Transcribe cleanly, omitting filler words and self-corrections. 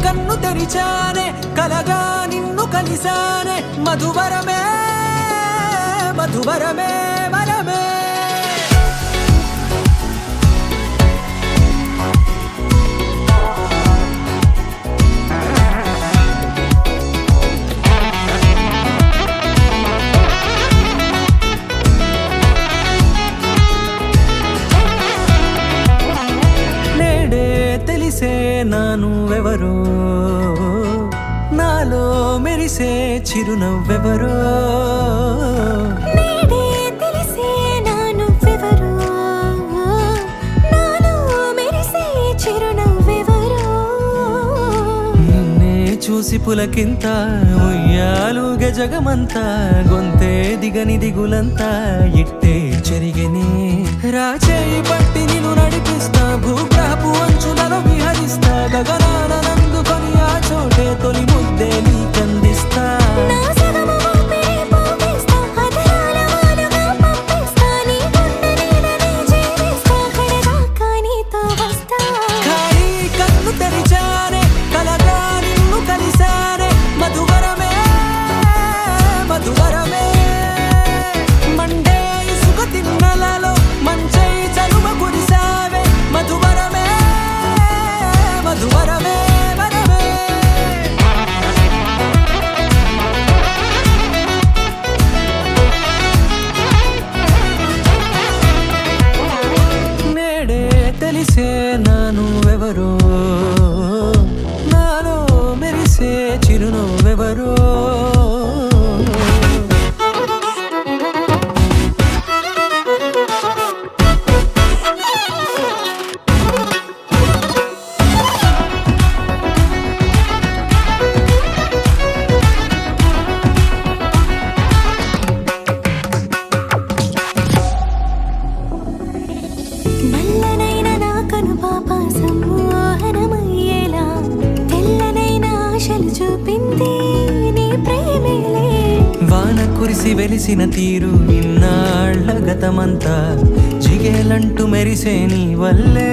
కన్ను తెరిచానే కలగా నిన్ను కలిసానే మధువరమే మధువరమే వరమే నానువెవరో నాలో మెరిసే చిరునవ్వెవరో నేడే తెలిసే నానువెవరో నాలో మెరిసే చిరునవ్వెవరో నిన్నే చూసి పులకింత ఉయ్యాలుగ జగమంతా గొంతే దిగని దిగులంతా ఇట్టే చెరిగనే రాచేయి పట్టి నిన్ను నడిపిస్తా భూగ్రహపు అంచులలో విహరిస్తా గగనాన నందుకొని ఆ చోటే తొలి ముద్దే నీకందిస్తా నా సగము ఊపిరి పోగిస్తా హృదయాల వానగా పంపిస్తా నీ గుండె నీడనే జీవిస్తా కడదాకా నీతో వస్తా ఖాళీ కన్ను తెరిచానే కలగా నిన్ను కలిసానే మధువరమే మధువరమే మండే ఇసుక తిన్నలలో మంచై చలువ కురిసావే మధువరమే మధువరమే వరమే నేడే తెలిసే నానువెవరో నాలో మెరిసే చిరునవ్వెవరో నల్లనైన నా కనుపాప సమ్మోహనమయ్యేలా తెల్లనైన ఆశలు చూపింది నీ ప్రేమేలే వాన కురిసి వెలిసిన తీరు ఇన్నాళ్ల గతమంతా జిగేలంటూ మెరిసే నీ వల్లే